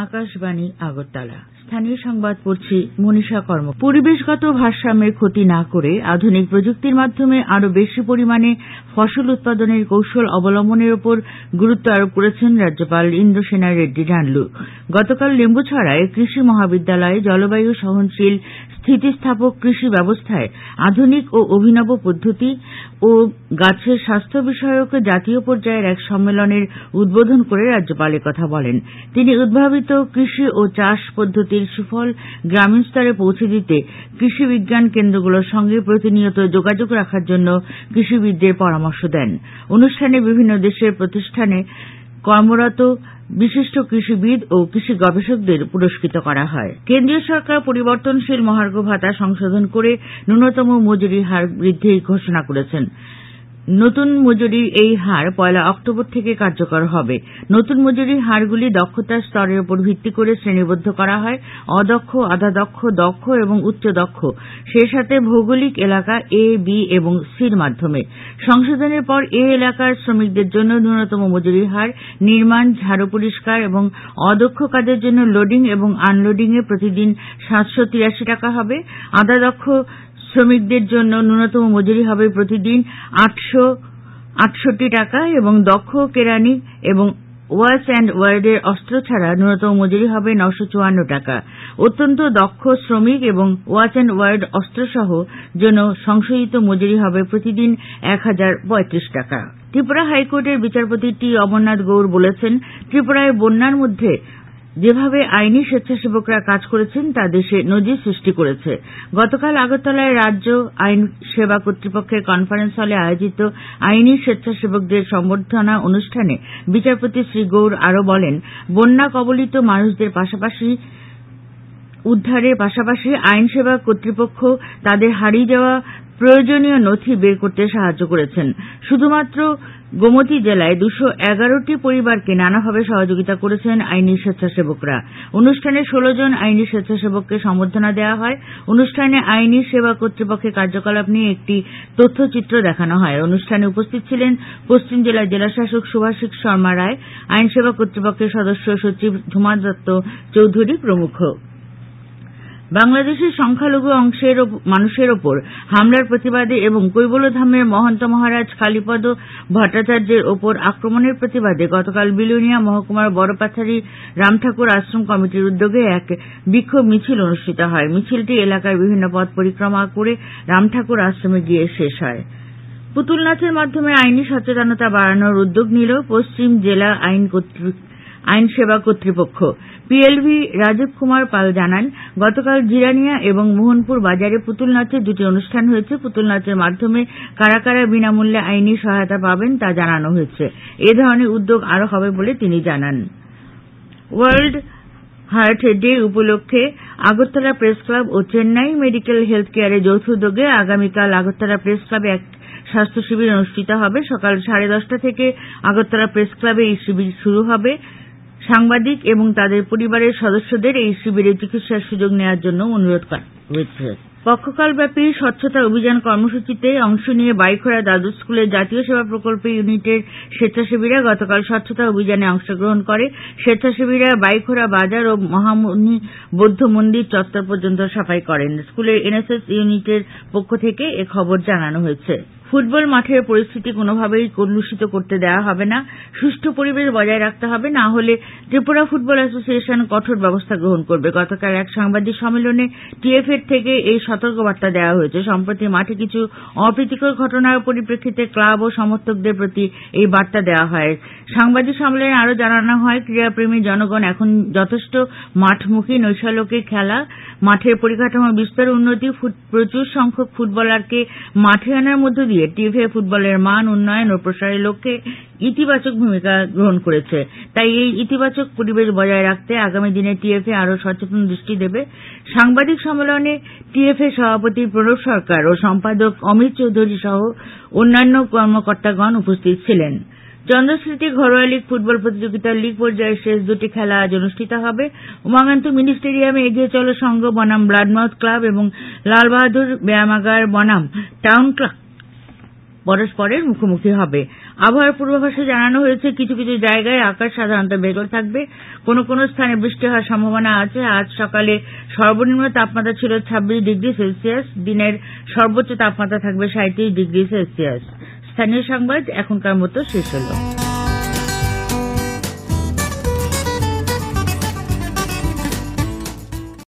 আকাশবাণী আগরতলা। স্থানীয় সংবাদ পড়ছি মনীষা কর্ম। পরিবেশগত ভারসাম্যের ক্ষতি না করে আধুনিক প্রযুক্তির মাধ্যমে আরও বেশি পরিমাণে ফসল উৎপাদনের কৌশল অবলম্বনের উপর গুরুত্ব আরোপ করেছেন রাজ্যপাল ইন্দ্রসেনা রেড্ডি ডানলু। গতকাল লেম্বুছড়ায় কৃষি মহাবিদ্যালয়ে জলবায়ু সহনশীল স্থিতিস্থাপক কৃষি ব্যবস্থায় আধুনিক ও অভিনব পদ্ধতি ও গাছের স্বাস্থ্য বিষয়ক জাতীয় পর্যায়ের এক সম্মেলনের উদ্বোধন করে রাজ্যপাল একথা বলেন। তিনি উদ্ভাবিত কৃষি ও চাষ পদ্ধতির সুফল গ্রামীণ স্তরে পৌঁছে দিতে কৃষি বিজ্ঞান কেন্দ্রগুলোর সঙ্গে প্রতিনিয়ত যোগাযোগ রাখার জন্য কৃষিবিদদের পরামর্শ দেন। অনুষ্ঠানে বিভিন্ন দেশের প্রতিষ্ঠানে কর্মরত বিশিষ্ট কৃষিবিদ ও কৃষি গবেষকদের পুরস্কৃত করা হয়। কেন্দ্রীয় সরকার পরিবর্তনশীল মহার্ঘ ভাতা সংশোধন করে ন্যূনতম মজুরির হার বৃদ্ধির ঘোষণা করেছেন। নতুন মজুরির এই হার 1 অক্টোবর থেকে কার্যকর হবে। নতুন মজুরির হারগুলি দক্ষতার স্তরের উপর ভিত্তি করে শ্রেণীবদ্ধ করা হয়: অদক্ষ, আধা দক্ষ, দক্ষ এবং উচ্চ দক্ষ, সেই সাথে ভৌগোলিক এলাকা এ, বি এবং সির মাধ্যমে। সংশোধনের পর এ এলাকার শ্রমিকদের জন্য ন্যূনতম মজুরির হার নির্মাণ, ঝাড়ু পরিষ্কার এবং অদক্ষ কাজের জন্য লোডিং এবং আনলোডিং এ প্রতিদিন 783 টাকা হবে। আধা দক্ষ শ্রমিকদের জন্য ন্যূনতম মজুরি হবে প্রতিদিন 868 টাকা এবং দক্ষ কেরানি এবং ওয়াশ অ্যান্ড ওয়ার্ডের অস্ত্র ছাড়া ন্যূনতম মজুরি হবে 954 টাকা। অত্যন্ত দক্ষ শ্রমিক এবং ওয়াশ অ্যান্ড ওয়ার্ড অস্ত্রসহ জন্য সংশোধিত মজুরি হবে প্রতিদিন 1035 টাকা। ত্রিপুরা হাইকোর্টের বিচারপতি টি অমরনাথ গৌর বলেছেন, ত্রিপুরায় বন্যার মধ্যে যেভাবে আইনি স্বেচ্ছাসেবকরা কাজ করেছেন তা দেশে নজির সৃষ্টি করেছে। গতকাল আগরতলায় রাজ্য আইন সেবা কর্তৃপক্ষের কনফারেন্স হলে আয়োজিত আইনি স্বেচ্ছাসেবকদের সম্বর্ধনা অনুষ্ঠানে বিচারপতি শ্রী গৌর আরও বলেন, বন্যা কবলিত মানুষদের উদ্ধারের পাশাপাশি আইন সেবা কর্তৃপক্ষ তাদের হারিয়ে যাওয়া প্রয়োজনীয় নথি বের করতে সাহায্য করেছেন। শুধুমাত্র গোমতী জেলায় 211টি পরিবারকে নানাভাবে সহযোগিতা করেছেন আইনি স্বেচ্ছাসেবকরা। অনুষ্ঠানে 16 জন আইনি স্বেচ্ছাসেবককে সম্বর্ধনা দেওয়া হয়। অনুষ্ঠানে আইনি সেবা কর্তৃপক্ষের কার্যকলাপ নিয়ে একটি তথ্যচিত্র দেখানো হয়। অনুষ্ঠানে উপস্থিত ছিলেন পশ্চিম জেলার জেলাশাসক সুভাষিস শর্মা রায়, আইন সেবা কর্তৃপক্ষের সদস্য সচিব ঝুমা দত্ত চৌধুরী প্রমুখ। বাংলাদেশের সংখ্যালঘু অংশের মানুষের ওপর হামলার প্রতিবাদে এবং কৈবল্যধামের মহন্ত মহারাজ কালীপদ ভট্টাচার্যের ওপর আক্রমণের প্রতিবাদে গতকাল বিলোনিয়া মহকুমার বড়পাথারি রামঠাকুর আশ্রম কমিটির উদ্যোগে এক বিক্ষোভ মিছিল অনুষ্ঠিত হয়। মিছিলটি এলাকার বিভিন্ন পথ পরিক্রমা করে রামঠাকুর আশ্রমে গিয়ে শেষ হয়। পুতুল নাচের মাধ্যমে আইনি সচেতনতা বাড়ানোর উদ্যোগ নিল পশ্চিম জেলা আইন সেবা কর্তৃপক্ষ। পিএলভি রাজীব কুমার পাল জানান, গতকাল জিরানিয়া এবং মোহনপুর বাজারে পুতুল নাচের 2টি অনুষ্ঠান হয়েছে। পুতুল নাচের মাধ্যমে কারা কারা বিনামূল্যে আইনি সহায়তা পাবেন তা জানানো হয়েছে। এ ধরনের উদ্যোগ আরও হবে বলে তিনি জানান। ওয়ার্ল্ড হার্ট ডে উপলক্ষে আগরতলা প্রেস ক্লাব ও চেন্নাই মেডিকেল হেলথ কেয়ারের যৌথ উদ্যোগে আগামীকাল আগরতলা প্রেস ক্লাবে এক স্বাস্থ্য শিবির অনুষ্ঠিত হবে। সকাল 10:30 থেকে আগরতলা প্রেস ক্লাবে এই শিবির শুরু হবে। সাংবাদিক এবং তাদের পরিবারের সদস্যদের এই শিবিরে চিকিৎসার সুযোগ নেওয়ার জন্য অনুরোধ করা হয়েছে। পক্ষকালব্যাপী স্বচ্ছতা অভিযান কর্মসূচিতে অংশ নিয়ে বাইখোড়া দ্বাদশ স্কুলের জাতীয় সেবা প্রকল্প ইউনিটের স্বেচ্ছাসেবীরা গতকাল স্বচ্ছতা অভিযানে অংশগ্রহণ করে। স্বেচ্ছাসেবীরা বাইখোড়া বাজার ও মহামুনি বৌদ্ধ মন্দির চত্বর পর্যন্ত সাফাই করেন। স্কুলের এনএসএস ইউনিটের পক্ষ থেকে এ খবর জানানো হয়েছে। ফুটবল মাঠের পরিস্থিতি কোনোভাবেই কলুষিত করতে দেওয়া হবে না। সুষ্ঠু পরিবেশ বজায় রাখতে হবে, না হলে ত্রিপুরা ফুটবল অ্যাসোসিয়েশন কঠোর ব্যবস্থা গ্রহণ করবে। গতকাল এক সাংবাদিক সম্মেলনে টিএফএর থেকে এই সতর্কবার্তা দেওয়া হয়েছে। সম্প্রতি মাঠে কিছু অপ্রীতিকর ঘটনার পরিপ্রেক্ষিতে ক্লাব ও সমর্থকদের প্রতি এই বার্তা দেওয়া হয়। সাংবাদিক সম্মেলনে আরও জানানো হয়, ক্রীড়াপ্রেমী জনগণ এখন যথেষ্ট মাঠমুখী। নৈশালকে খেলা, মাঠের পরিকাঠামো বিস্তর উন্নতি, প্রচুর সংখ্যক ফুটবলারকে মাঠে আনার মধ্য দিয়ে টিএফএ ফুটবলের মান উন্নয়ন ও প্রসারের লক্ষ্যে ইতিবাচক ভূমিকা গ্রহণ করেছে। তাই এই ইতিবাচক পরিবেশ বজায় রাখতে আগামী দিনে টিএফএ আরও সচেতন দৃষ্টি দেবে। সাংবাদিক সম্মেলনে টিএফএ সভাপতি প্রণব সরকার ও সম্পাদক অমিত চৌধুরী সহ অন্যান্য কর্মকর্তাগণ উপস্থিত ছিলেন। চন্দ্রস্মৃতি ঘরোয়া লীগ ফুটবল প্রতিযোগিতার লীগ পর্যায়ের শেষ 2টি খেলা আজ অনুষ্ঠিত হবে। উমাকান্ত মিনি স্টেডিয়ামে এগিয়ে চলো সংঘ বনাম ব্লাডমাউথ ক্লাব এবং লালবাহাদুর ব্যায়ামাগার বনাম টাউন ক্লাব পরস্পরের মুখোমুখি হবে। আবহাওয়ার পূর্বাভাসে জানানো হয়েছে কিছু কিছু জায়গায় আকাশ সাধারণত মেঘলা থাকবে, কোনো কোনো স্থানে বৃষ্টি হওয়ার সম্ভাবনা আছে। আজ সকালে সর্বনিম্ন তাপমাত্রা ছিল 26 ডিগ্রি সেলসিয়াস, দিনের সর্বোচ্চ তাপমাত্রা থাকবে 37 ডিগ্রি সেলসিয়াস। স্থানীয় সংবাদ এখনকার মতো শেষ হলো।